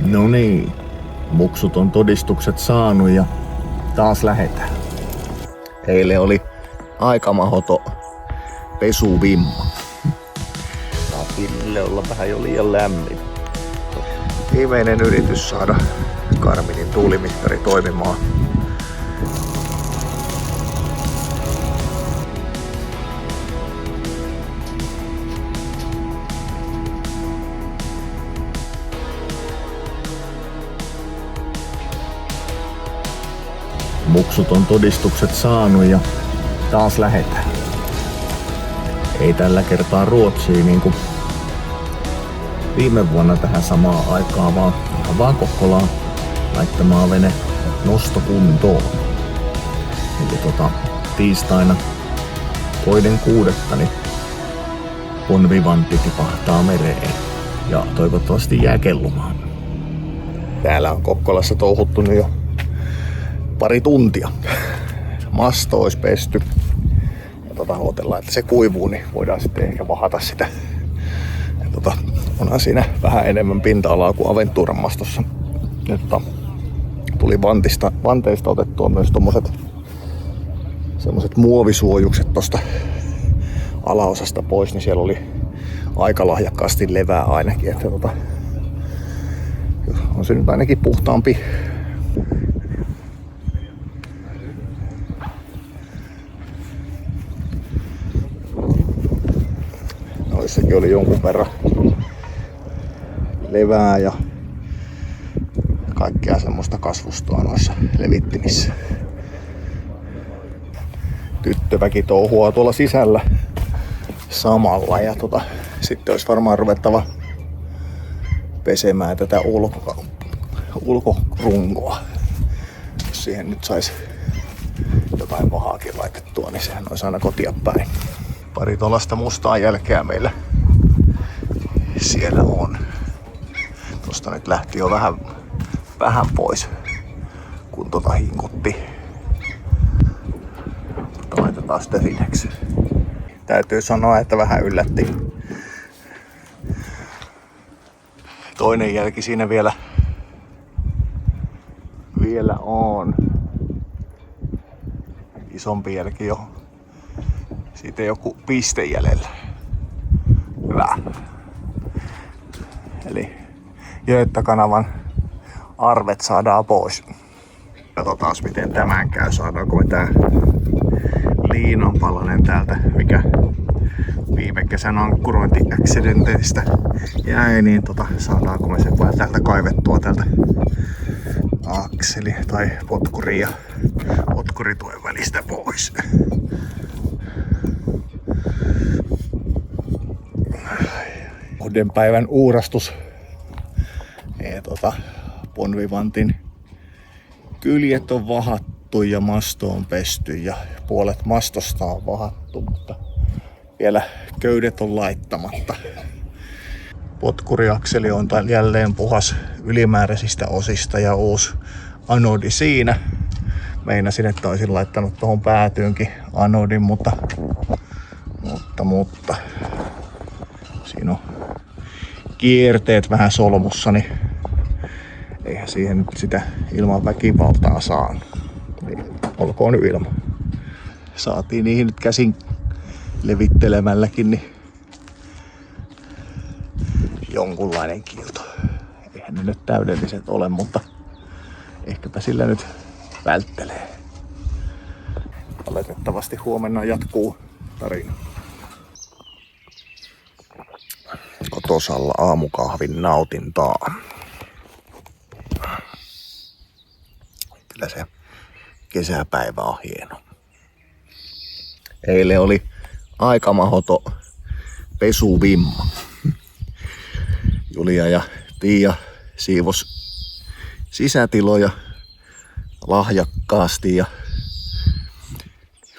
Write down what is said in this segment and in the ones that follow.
No niin, muksut on todistukset saanut ja taas lähetään. Eilen oli aika mahoto pesuvimma. Ville olla vähän jo liian lämmin. Viimeinen yritys saada Garminin tuulimittari toimimaan. Muksut on todistukset saanut ja taas lähetään. Ei tällä kertaa Ruotsiin niin kuin viime vuonna tähän samaan aikaan, vaan Kokkolaan laittamaan vene nostokuntoon. Eli tiistaina 2.6. niin Bon Vivantti tipahtaa mereen ja toivottavasti jää kellumaan. Täällä on Kokkolassa touhuttu nyt jo pari tuntia. Masto olisi pesty. Ja odotellaan, että se kuivuu, niin voidaan sitten ehkä vahata sitä. Ja onhan siinä vähän enemmän pinta-alaa kuin Aventuran mastossa. Ja tuli vanteista otettua myös tommoset semmoset muovisuojukset tosta alaosasta pois, niin siellä oli aika lahjakkaasti levää ainakin. Että on se nyt ainakin puhtaampi. Noissakin oli jonkun verran levää ja kaikkea semmoista kasvustoa noissa levittimissä. Tyttöväki touhua tuolla sisällä samalla ja sitten olisi varmaan ruvettava pesemään tätä ulkorunkoa. Jos siihen nyt sais jotain pahaakin laitettua, niin sehän olisi aina kotia päin. Pari tuollaista mustaa jälkeä meillä siellä on. Tosta nyt lähti jo vähän pois, kun hinkutti. Laitetaan sitten rineksi. Täytyy sanoa, että vähän yllätti. Toinen jälki siinä vielä on. Isompi jälki jo. Siitä joku piste jäljellä. Hyvä. Eli Göta-kanavan arvet saadaan pois. Katsotaan miten tämän käy. Saadaanko me tää liinanpalanen täältä, mikä viime kesän ankkurointiaccidenteistä jäi, niin saadaanko me sen vaan täältä kaivettua tältä akseli tai potkuri ja potkurituen välistä pois. Uuden päivän uurastus. Ja Bon Vivantin kyljet on vahattu ja masto on pesty ja puolet mastosta on vahattu, mutta vielä köydet on laittamatta. Potkuriakseli on jälleen puhas ylimääräisistä osista ja uusi anodi siinä. Meinasin, että olisin laittanut tuohon päätyynkin anodin, mutta siinä on kierteet vähän solmussa, niin eihän siihen nyt sitä ilman väkivaltaa saa. Niin, olkoon nyt ilman. Saatiin niihin nyt käsin levittelemälläkin niin jonkunlainen kiilto. Eihän ne nyt täydelliset ole, mutta ehkäpä sillä nyt välttelee. Oletettavasti huomenna jatkuu tarina. Kotosalla aamukahvin nautintaa. Kyllä se kesäpäivä on hieno. Eilen oli aika mahoto pesuvimma. Julia ja Tiia siivos sisätiloja lahjakkaasti ja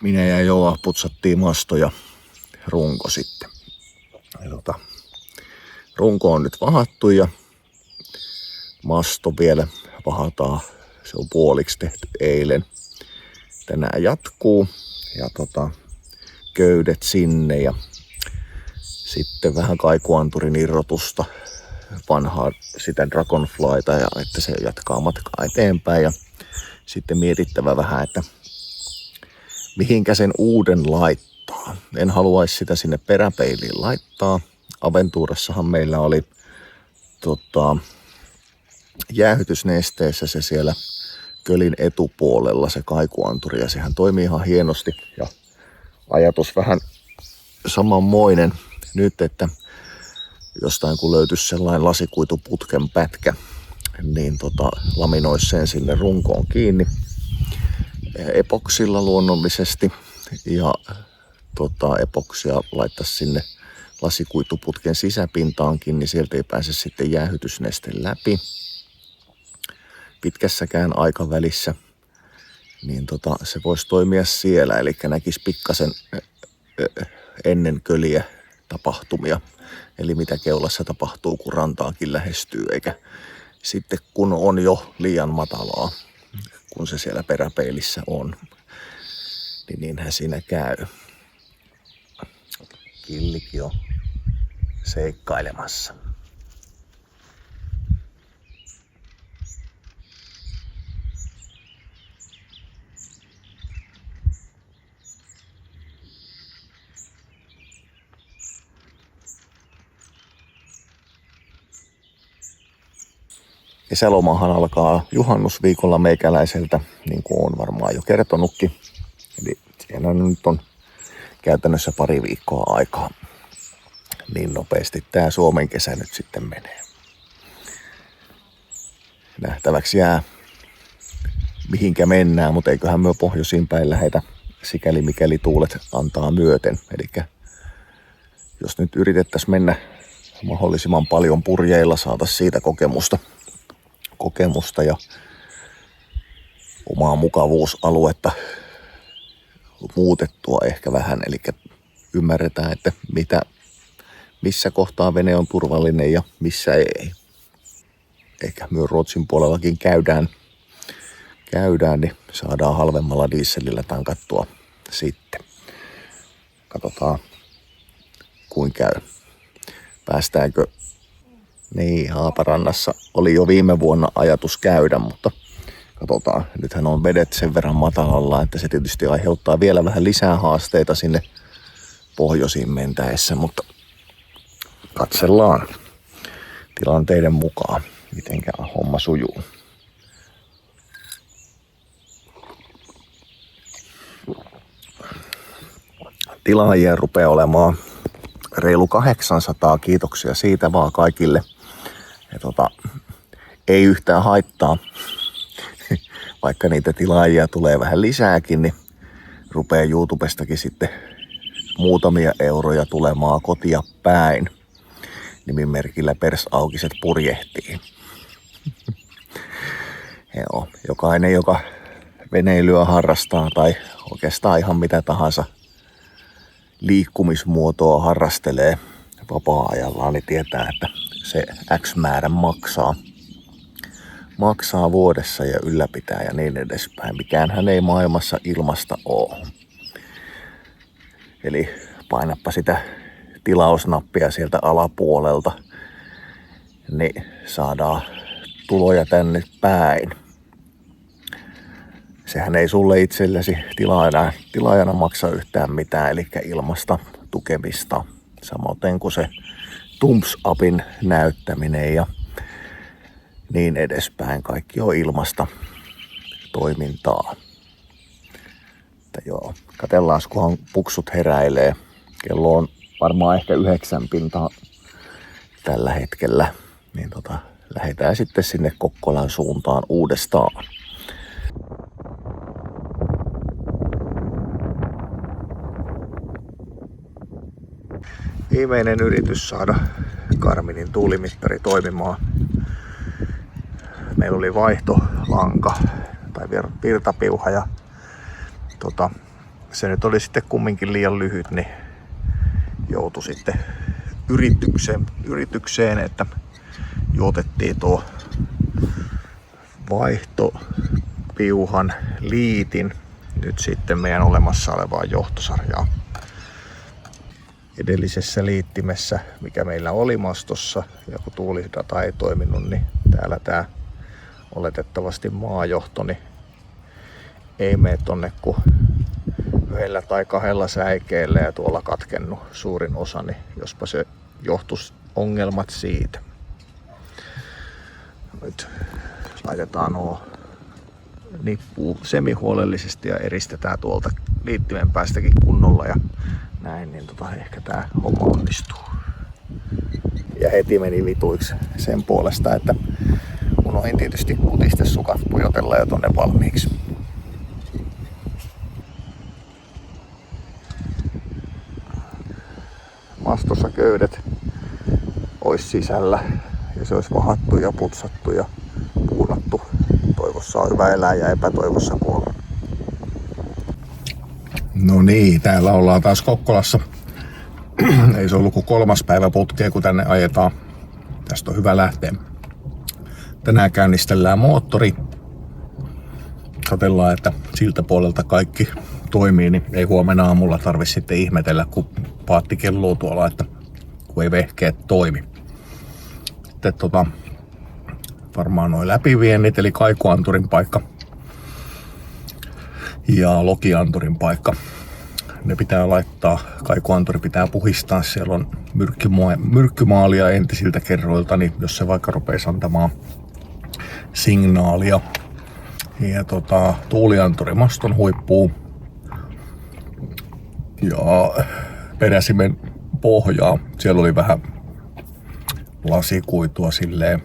minä ja Joa putsattiin masto ja runko sitten. Ja runko on nyt vahattu ja masto vielä vahataan. Se on puoliksi tehty eilen. Tänään jatkuu ja köydet sinne ja sitten vähän kaikuanturin irrotusta vanhaa sitä Dragonflyta ja että se jatkaa matkaa eteenpäin. Ja sitten mietittävä vähän, että mihinkä sen uuden laittaa. En haluaisi sitä sinne peräpeiliin laittaa. Aventurassahan meillä oli jäähytysnesteessä se siellä kölin etupuolella se kaikuanturi ja sehän toimii ihan hienosti ja ajatus vähän samanmoinen nyt, että jostain kun löytyisi sellainen lasikuituputken pätkä, niin laminoisi sen sinne runkoon kiinni epoksilla luonnollisesti ja epoksia laittaisi sinne lasikuituputken sisäpintaankin, niin sieltä ei pääse sitten jäähytysneste läpi pitkässäkään aikavälissä, niin se voisi toimia siellä, eli näkisi pikkasen ennen köliä tapahtumia, eli mitä keulassa tapahtuu, kun rantaakin lähestyy, eikä sitten kun on jo liian matalaa, kun se siellä peräpeilissä on, niin niinhän siinä käy. Killikin on seikkailemassa. Kesälomahan alkaa juhannusviikolla meikäläiseltä, niin kuin on varmaan jo kertonutkin. Eli siellä nyt on käytännössä pari viikkoa aikaa. Niin nopeasti tää Suomen kesä nyt sitten menee. Nähtäväksi jää mihinkä mennään, mutta eiköhän me pohjoisiin päin lähetä sikäli mikäli tuulet antaa myöten. Eli jos nyt yritettäisiin mennä mahdollisimman paljon purjeilla, saataisiin siitä kokemusta ja omaa mukavuusaluetta muutettua ehkä vähän. Eli ymmärretään, että missä kohtaa vene on turvallinen ja missä ei. Ehkä myös Ruotsin puolellakin käydään, niin saadaan halvemmalla dieselillä tankattua sitten. Katsotaan, kuin käy. Päästäänkö? Niin, Haaparannassa oli jo viime vuonna ajatus käydä, mutta katsotaan. Nythän on vedet sen verran matalalla, että se tietysti aiheuttaa vielä vähän lisää haasteita sinne pohjoisiin mentäessä, mutta katsellaan tilanteiden mukaan, mitenkä homma sujuu. Tilaajia rupeaa olemaan reilu 800, kiitoksia siitä vaan kaikille. Ja ei yhtään haittaa, vaikka niitä tilaajia tulee vähän lisääkin, niin rupeaa YouTubestakin sitten muutamia euroja tulemaan kotia päin. Nimimerkillä Persaukiset purjehtii. Joo, jokainen, joka veneilyä harrastaa tai oikeastaan ihan mitä tahansa liikkumismuotoa harrastelee vapaa-ajallaan, niin tietää, että se X määrä maksaa vuodessa ja ylläpitää ja niin edespäin. Mikäänhän ei maailmassa ilmasta ole. Eli painappa sitä tilausnappia sieltä alapuolelta, niin saadaan tuloja tänne päin. Sehän ei sulle itsellesi tilaajana maksa yhtään mitään, eli ilmasta tukemista. Samoin kuin se Thumbs-upin näyttäminen ja niin edespäin. Kaikki on ilmasta toimintaa. Että joo, katsellaan, kunhan puksut heräilee. Kello on varmaan ehkä 9 pintaa tällä hetkellä. Niin lähdetään sitten sinne Kokkolan suuntaan uudestaan. Viimeinen yritys saada Garminin tuulimittari toimimaan. Meillä oli vaihtolanka tai virtapiuha ja se nyt oli sitten kumminkin liian lyhyt, niin joutui sitten yritykseen, että juotettiin tuo vaihtopiuhan liitin nyt sitten meidän olemassa olevaa johtosarjaa. edellisessä liittimessä, mikä meillä oli mastossa, ja kun tuulidata ei toiminut, niin täällä tää oletettavasti maajohto niin ei mene tonne kuin yhdellä tai kahdella säikeellä ja tuolla katkennut suurin osa, niin jospa se johtuisi ongelmat siitä. Nyt laitetaan nuo nippuu semihuolellisesti ja eristetään tuolta liittimen päästäkin kunnolla ja näin, niin ehkä tää homma onnistuu. Ja heti meni vituiksi sen puolesta, että unohdin tietysti kutistesukat pujotella jo tonne valmiiksi. Mastossa köydet olisi sisällä ja se olisi vahattu ja putsattu ja puunattu. Toivossa on hyvä elää ja epätoivossa kuolla. No niin, täällä ollaan taas Kokkolassa. Ei se ollut kuin 3. päivä putkea, kun tänne ajetaan. Tästä on hyvä lähteä. Tänään käynnistellään moottori. Katsellaan, että siltä puolelta kaikki toimii, niin ei huomenna aamulla tarvitse sitten ihmetellä, kun paatti kelluu tuolla, että kun ei vehkeet toimi. Sitten varmaan noin läpiviennit, eli kaikuanturin paikka ja lokianturin paikka. Ne pitää laittaa, kaikuanturi pitää puhistaa, siellä on myrkkymaalia entisiltä kerroilta, niin jos se vaikka rupeisi antamaan signaalia. Ja tuulianturi maston huippuun ja peräsimen pohjaa. Siellä oli vähän lasikuitua silleen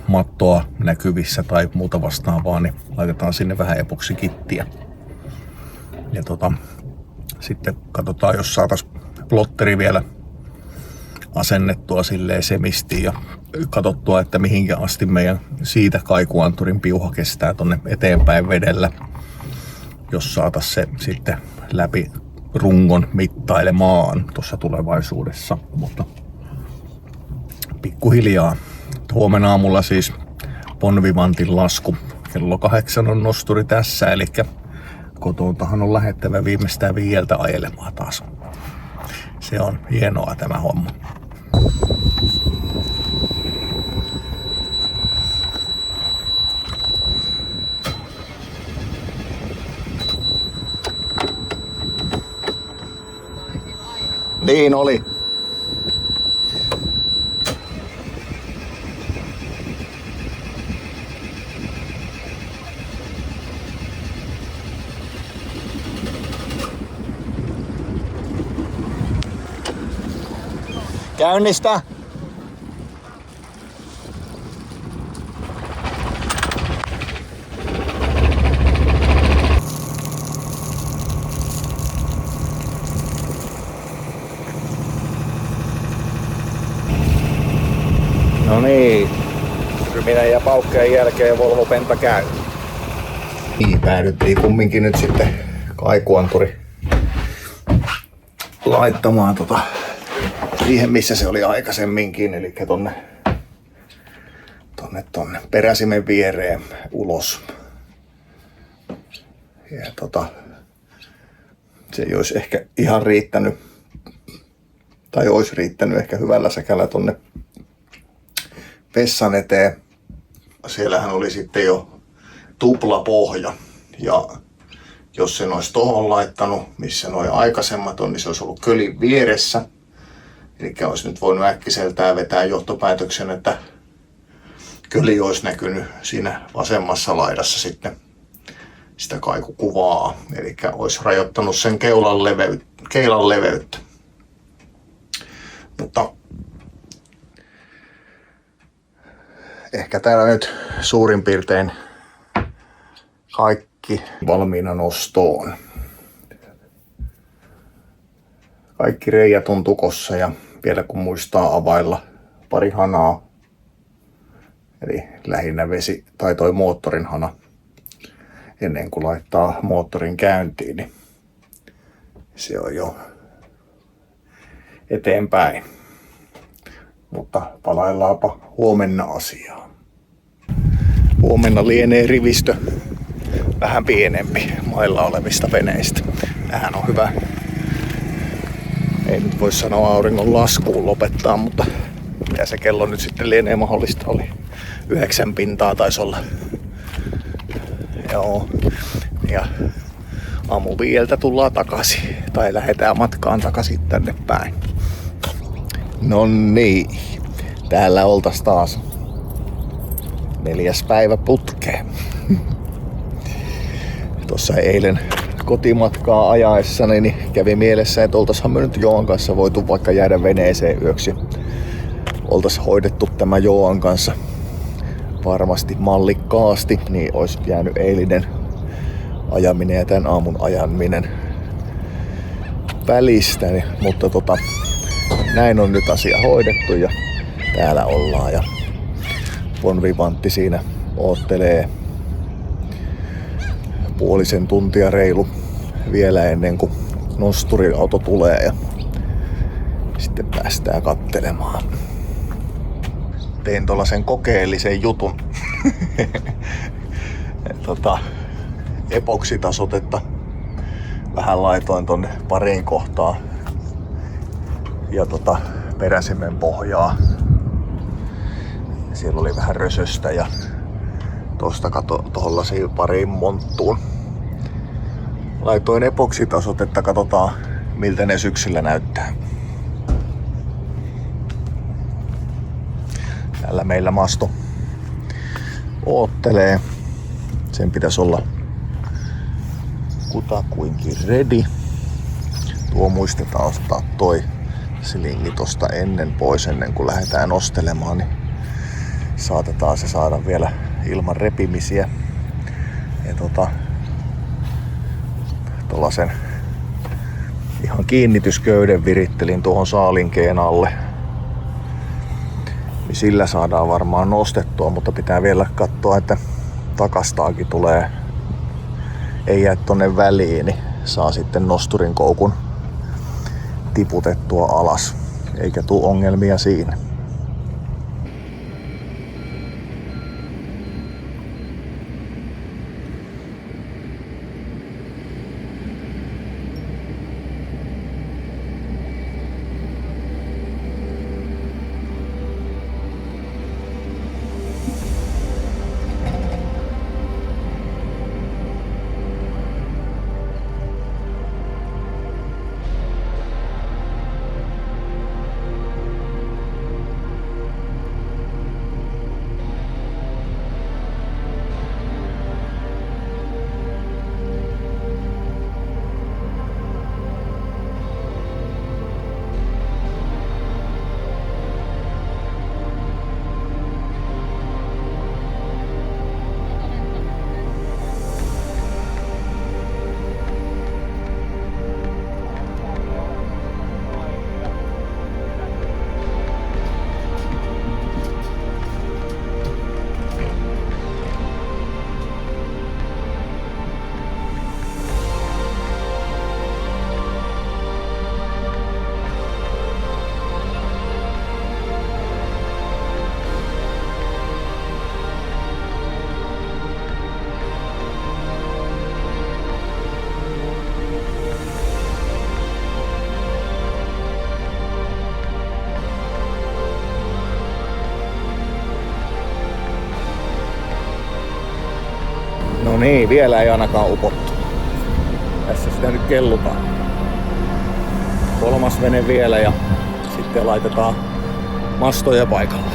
mattoa näkyvissä tai muuta vastaavaa, niin laitetaan sinne vähän epoksikittiä. Ja sitten katsotaan, jos saataisiin plotteri vielä asennettua silleen semistiin ja katsottua, että mihinkä asti meidän siitä kaikuanturin piuha kestää tonne eteenpäin vedellä, jos saataisiin se sitten läpi rungon mittailemaan tuossa tulevaisuudessa, mutta pikkuhiljaa. Huomenna aamulla siis Bonvivantin lasku. Kello 8 on nosturi tässä, eli kotoontahan on lähettävä viimeistään 5 ajelemaan taas. Se on hienoa tämä homma. Niin oli. Käynnistä. No niin, ryminen ja paukkeen jälkeen Volvo Penta käy. Niin, päädyttiin kumminkin nyt sitten kaikuanturi laittamaan siihen, missä se oli aikaisemminkin, eli tonne peräsimen viereen ulos. Ja se ei olisi ehkä ihan riittänyt, tai olisi riittänyt ehkä hyvällä säkällä tonne vessan eteen. Siellähän oli sitten jo tuplapohja, ja jos sen olisi tohon laittanut, missä nuo aikaisemmat on, niin se olisi ollut kölin vieressä. Eli olisi nyt voinut äkkiseltään vetää johtopäätöksen, että köli olisi näkynyt siinä vasemmassa laidassa sitten sitä kaikukuvaa. Eli olisi rajoittanut sen keilan leveyttä. Mutta ehkä täällä nyt suurin piirtein kaikki valmiina nostoon. Kaikki reijät on tukossa ja vielä kun muistaa availla pari hanaa, eli lähinnä vesi tai toi moottorin hana ennen kuin laittaa moottorin käyntiin, niin se on jo eteenpäin. Mutta palaillaanpa huomenna asiaan. Huomenna lienee rivistö vähän pienempi mailla olevista veneistä. Tämähän on hyvä. Ei nyt voi sanoa auringon laskuun lopettaa, mutta mitä se kello nyt sitten lienee mahdollista oli. 9 pintaa taisi olla. Joo. Ja aamu 5 tullaan takaisin. Tai lähdetään matkaan takaisin tänne päin. No niin. Täällä oltais taas 4. päivä putkeen. Tuossa eilen kotimatkaa ajaessani niin kävi mielessä, että oltaishan me nyt Joan kanssa voitu vaikka jäädä veneeseen yöksi. Oltais hoidettu tämä Joan kanssa varmasti mallikkaasti, niin olisi jäänyt eilinen ajaminen ja tämän aamun ajaminen välistäni. Mutta näin on nyt asia hoidettu ja täällä ollaan. Ja Bon Vivantti siinä oottelee puolisen tuntia reilu vielä ennen kuin nosturiauto tulee ja sitten päästään kattelemaan. Tein tuollaisen kokeellisen jutun. Epoksitasotetta vähän laitoin tonne pariin kohtaan ja peräsimen pohjaa. Siellä oli vähän rösöstä ja tosta tollaisiin pariin monttuun. Laitoin epoksitasotetta, katsotaan miltä ne syksyllä näyttää. Täällä meillä masto oottelee. Sen pitäisi olla kutakuinkin ready. Tuo muistetaan ottaa toi slingi tosta ennen pois ennen kuin lähdetään nostelemaan, niin saatetaan se saada vielä ilman repimisiä. Ja tollasen ihan kiinnitysköyden virittelin tuohon saalinkeen alle. Niin sillä saadaan varmaan nostettua, mutta pitää vielä katsoa, että takastaakin tulee, ei jää tonne väliin, niin saa sitten nosturin koukun tiputettua alas, eikä tuu ongelmia siinä. No niin, vielä ei ainakaan upottu. Tässä sitä nyt kellutaan. 3. vene vielä ja sitten laitetaan mastoja paikalle.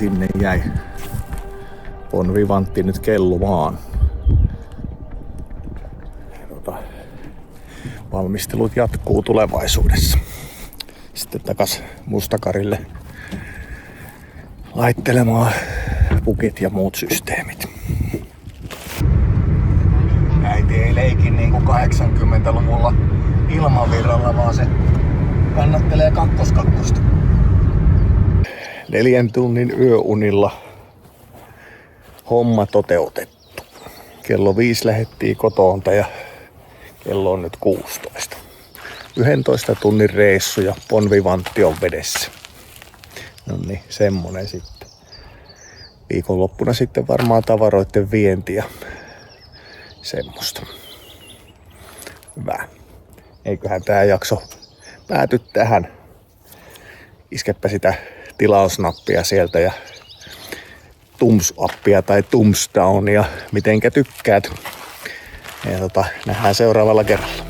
sinne jäi Bon Vivantti nyt kellumaan. Valmistelut jatkuu tulevaisuudessa. Sitten takas Mustakarille laittelemaan pukit ja muut systeemit. Äiti ei leikin niinku 80-luvulla ilmavirralla, vaan se kannattelee kakkosta. 4 tunnin yöunilla homma toteutettu. Kello 5 lähdettiin kotoonta ja kello on nyt 16. 11 tunnin reissu ja Bon Vivantti on vedessä. No niin, semmonen sitten. Viikonloppuna sitten varmaan tavaroiden vienti ja semmoista. Hyvä. Eiköhän tää jakso pääty tähän. Iskepä sitä tilausnappia sieltä ja thumbs upia tai thumbs downia, mitenkä tykkäät. Ja nähdään seuraavalla kerralla.